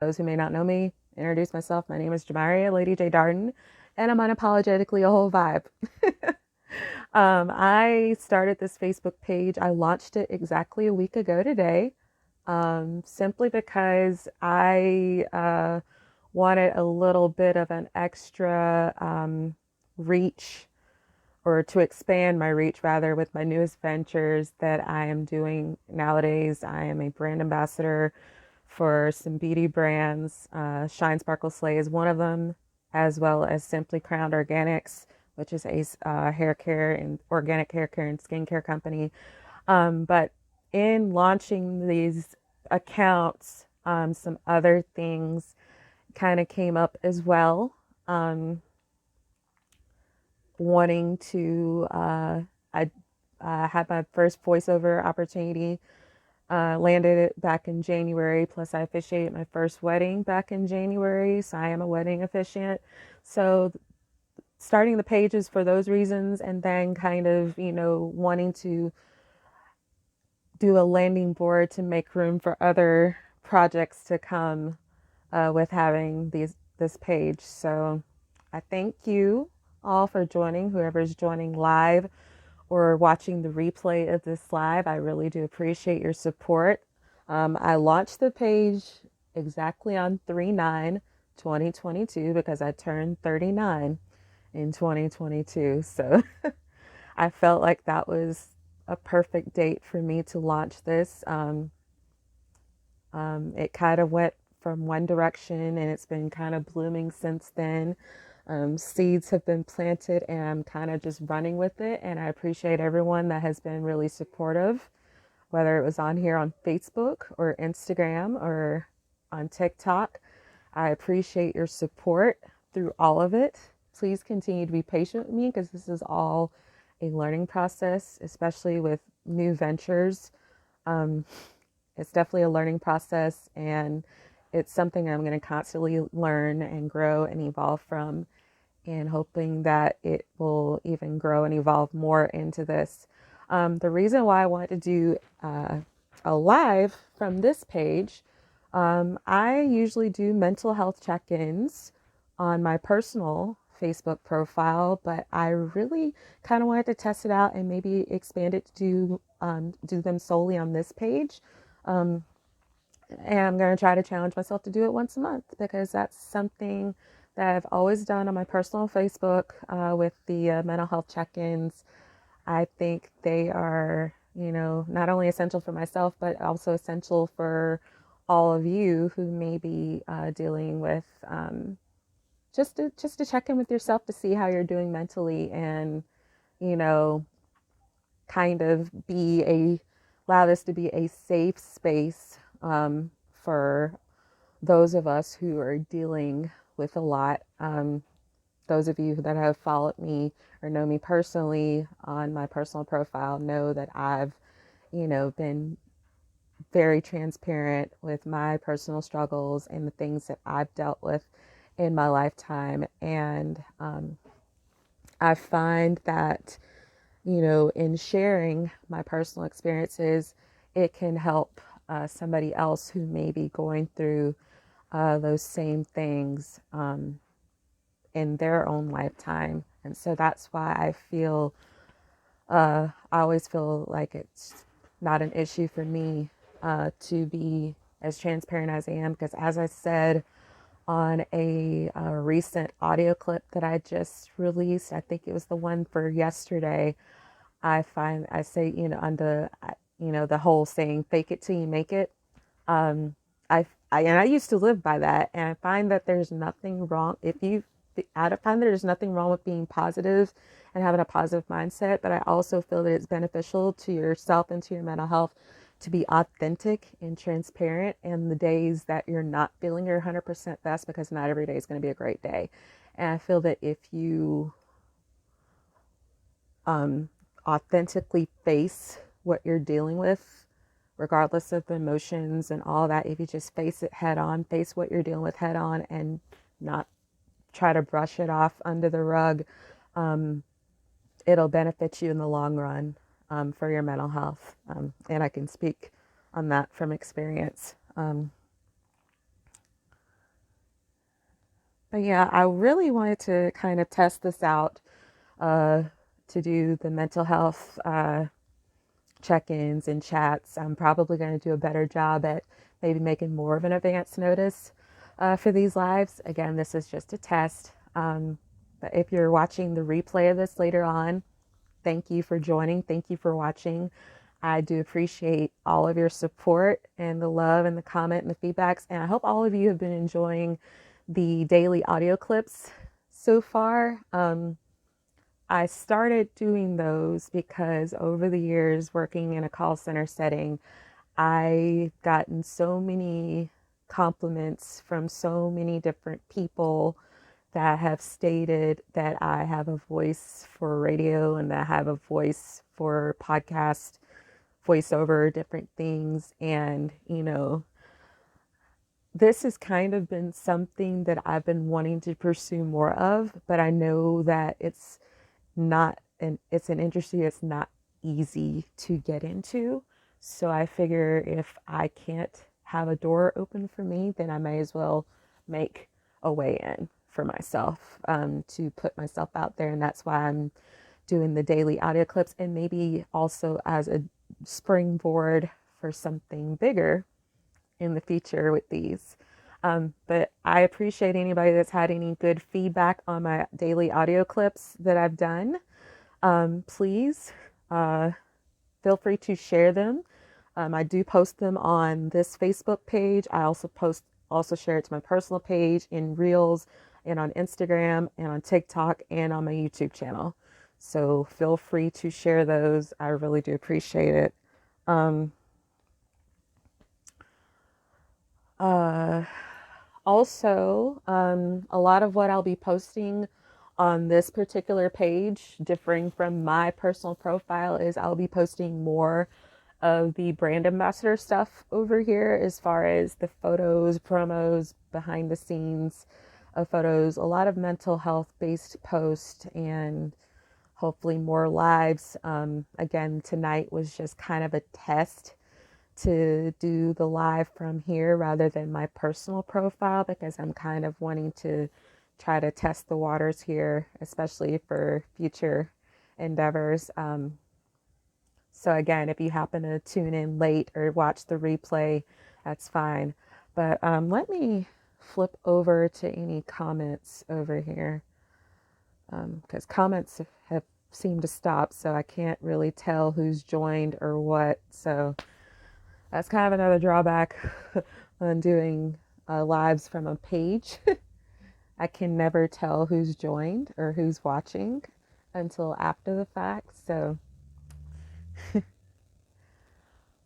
those who may not know me, introduce myself. My name is Jamaria Lady J. Darden, and I'm unapologetically a whole vibe. I started this Facebook page. I launched it exactly a week ago today, simply because I wanted a little bit of an extra reach, or to expand my reach rather, with my newest ventures that I am doing nowadays. I am a brand ambassador for some beauty brands. Shine Sparkle Slay is one of them, as well as Simply Crowned Organics, which is a hair care and organic hair care and skincare company. But in launching these accounts, some other things kind of came up as well. Wanting to, I had my first voiceover opportunity, landed it back in January. Plus, I officiated my first wedding back in January, so I am a wedding officiant. So, starting the pages for those reasons, and then kind of, wanting to do a landing board to make room for other projects to come with having this page. So, I thank you all for joining, whoever's joining live or watching the replay of this live. I really do appreciate your support. I launched the page exactly on 3/9/2022 because I turned 39 in 2022. So I felt like that was a perfect date for me to launch this. It kind of went from one direction and it's been kind of blooming since then. Seeds have been planted and I'm kind of just running with it. And I appreciate everyone that has been really supportive, whether it was on here on Facebook or Instagram or on TikTok. I appreciate your support through all of it. Please continue to be patient with me because this is all a learning process, especially with new ventures. Um, it's definitely a learning process, and it's something I'm going to constantly learn and grow and evolve from, and hoping that it will even grow and evolve more into this. The reason why I wanted to do a live from this page, I usually do mental health check-ins on my personal Facebook profile, but I really kind of wanted to test it out and maybe expand it to do them solely on this page. Um, and I'm going to try to challenge myself to do it once a month because that's something that I've always done on my personal Facebook with the mental health check-ins. I think they are, not only essential for myself, but also essential for all of you who may be dealing with just to check in with yourself to see how you're doing mentally, and you know kind of allow this to be a safe space for those of us who are dealing with a lot. Those of you that have followed me or know me personally on my personal profile know that I've, been very transparent with my personal struggles and the things that I've dealt with in my lifetime. And I find that, in sharing my personal experiences, it can help somebody else who may be going through those same things in their own lifetime. And so that's why I always feel like it's not an issue for me to be as transparent as I am, because as I said on a recent audio clip that I just released, I think it was the one for yesterday, I say, the whole saying, fake it till you make it. Um, I used to live by that, and I find that there's nothing wrong I find there's nothing wrong with being positive and having a positive mindset, but I also feel that it's beneficial to yourself and to your mental health to be authentic and transparent in the days that you're not feeling your 100% best, because not every day is going to be a great day. And I feel that if you um, authentically face what you're dealing with, regardless of the emotions and all that, if you just face it head on, face what you're dealing with head on, and not try to brush it off under the rug, um, it'll benefit you in the long run for your mental health. And I can speak on that from experience. But yeah, I really wanted to kind of test this out, uh, to do the mental health check-ins and chats. I'm probably going to do a better job at maybe making more of an advance notice for these lives. Again, this is just a test. But if you're watching the replay of this later on, thank you for joining. Thank you for watching. I do appreciate all of your support and the love and the comment and the feedbacks. And I hope all of you have been enjoying the daily audio clips so far. I started doing those because over the years working in a call center setting, I've gotten so many compliments from so many different people that have stated that I have a voice for radio and that I have a voice for podcast, voiceover, different things. And, this has kind of been something that I've been wanting to pursue more of, but I know that it's an industry that's not easy to get into. So I figure if I can't have a door open for me, then I may as well make a way in for myself, to put myself out there. And that's why I'm doing the daily audio clips, and maybe also as a springboard for something bigger in the future with these. But I appreciate anybody that's had any good feedback on my daily audio clips that I've done. Please feel free to share them. I do post them on this Facebook page. I also share it to my personal page in Reels and on Instagram and on TikTok and on my YouTube channel. So feel free to share those. I really do appreciate it. Also, a lot of what I'll be posting on this particular page, differing from my personal profile, is I'll be posting more of the brand ambassador stuff over here, as far as the photos, promos, behind the scenes of photos, a lot of mental health based posts, and hopefully more lives. Again, tonight was just kind of a test to do the live from here rather than my personal profile, because I'm kind of wanting to try to test the waters here, especially for future endeavors. So again, if you happen to tune in late or watch the replay, that's fine. But let me flip over to any comments over here, because comments have seemed to stop, so I can't really tell who's joined or what. So that's kind of another drawback on doing lives from a page. I can never tell who's joined or who's watching until after the fact. So,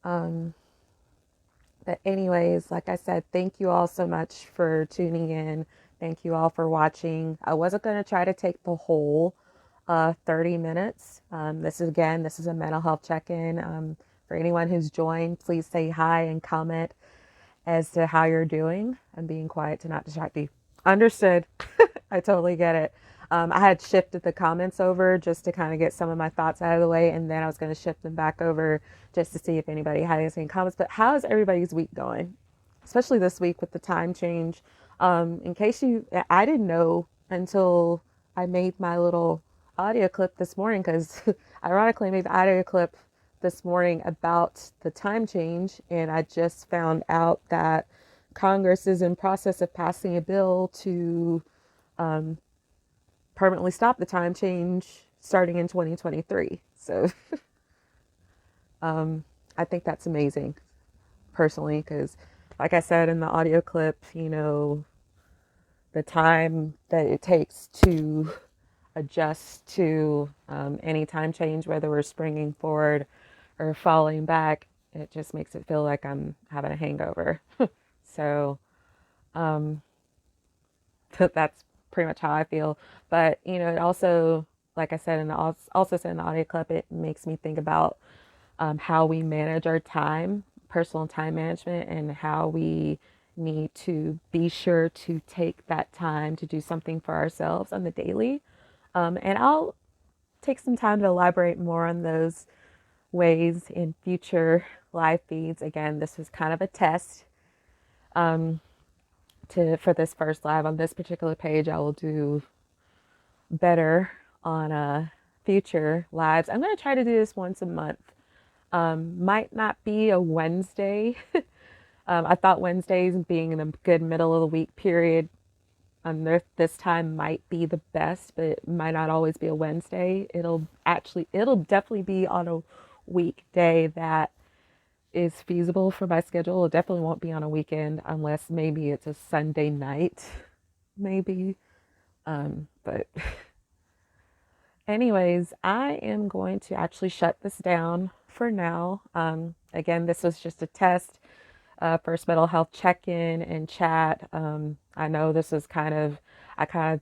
but anyways, like I said, thank you all so much for tuning in. Thank you all for watching. I wasn't going to try to take the whole 30 minutes. This is a mental health check-in. For anyone who's joined, please say hi and comment as to how you're doing. I'm being quiet to not distract you. Understood. I totally get it. I had shifted the comments over just to kind of get some of my thoughts out of the way, and then I was going to shift them back over just to see if anybody had any comments. But how is everybody's week going? Especially this week with the time change. I didn't know until I made my little audio clip this morning, because ironically I made the audio clip this morning about the time change, and I just found out that Congress is in process of passing a bill to permanently stop the time change starting in 2023. So I think that's amazing personally, because like I said in the audio clip, the time that it takes to adjust to any time change, whether we're springing forward or falling back, it just makes it feel like I'm having a hangover. So that's pretty much how I feel. But it also, like I said, also said in the audio clip, it makes me think about how we manage our time, personal time management, and how we need to be sure to take that time to do something for ourselves on the daily. And I'll take some time to elaborate more on those ways in future live feeds. Again, this was kind of a test for this first live on this particular page. I will do better on future lives. I'm going to try to do this once a month. Might not be a Wednesday. I thought Wednesdays being in a good middle of the week period this time might be the best, but it might not always be a Wednesday. It'll definitely be on a weekday that is feasible for my schedule. It definitely won't be on a weekend unless maybe it's a Sunday night, maybe. But anyways, I am going to actually shut this down for now. Again, this was just a test, first mental health check-in and chat. I know this is I kind of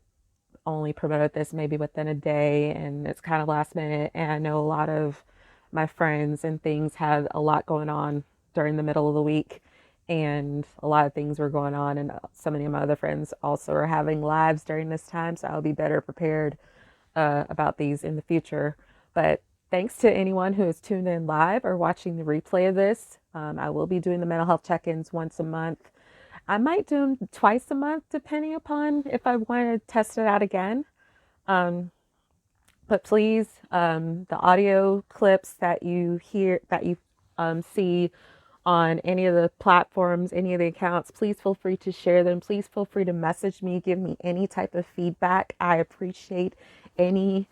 only promoted this maybe within a day and it's kind of last minute. And I know a lot of my friends and things had a lot going on during the middle of the week and a lot of things were going on. And so many of my other friends also are having lives during this time. So I'll be better prepared about these in the future. But thanks to anyone who has tuned in live or watching the replay of this. I will be doing the mental health check-ins once a month. I might do them twice a month, depending upon if I want to test it out again. But please, the audio clips that you hear, that you see on any of the platforms, any of the accounts, please feel free to share them. Please feel free to message me, give me any type of feedback. I appreciate any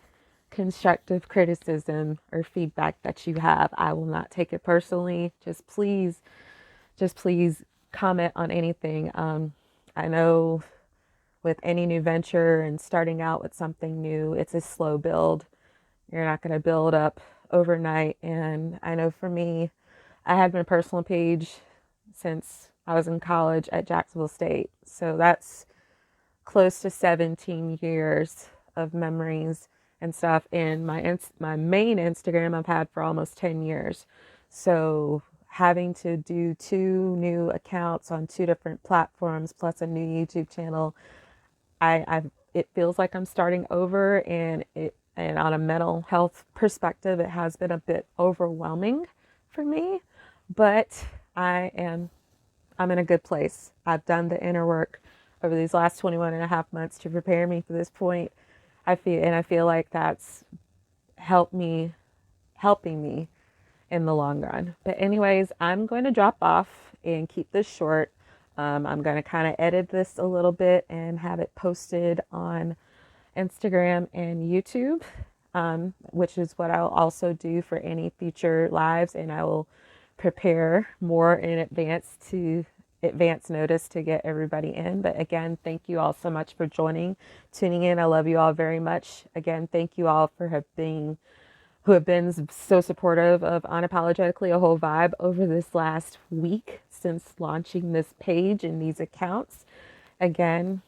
constructive criticism or feedback that you have. I will not take it personally. Just please comment on anything. I know with any new venture and starting out with something new, it's a slow build. You're not going to build up overnight. And I know for me, I had my personal page since I was in college at Jacksonville State. So that's close to 17 years of memories and stuff. And my main Instagram I've had for almost 10 years. So having to do 2 new accounts on 2 different platforms plus a new YouTube channel, it feels like I'm starting over, and on a mental health perspective, it has been a bit overwhelming for me, but I'm in a good place. I've done the inner work over these last 21 and a half months to prepare me for this point. I feel like that's helping me in the long run. But anyways, I'm going to drop off and keep this short. I'm going to kind of edit this a little bit and have it posted on Instagram and YouTube, which is what I'll also do for any future lives. And I will prepare more in advance notice to get everybody in. But again, thank you all so much for tuning in. I love you all very much. Again, thank you all for who have been so supportive of Unapologetically a Whole Vibe over this last week since launching this page and these accounts. Again,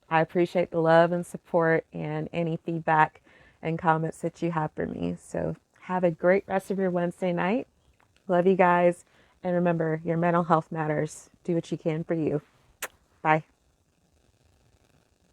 I appreciate the love and support and any feedback and comments that you have for me. So have a great rest of your Wednesday night. Love you guys. And remember, your mental health matters. Do what you can for you. Bye.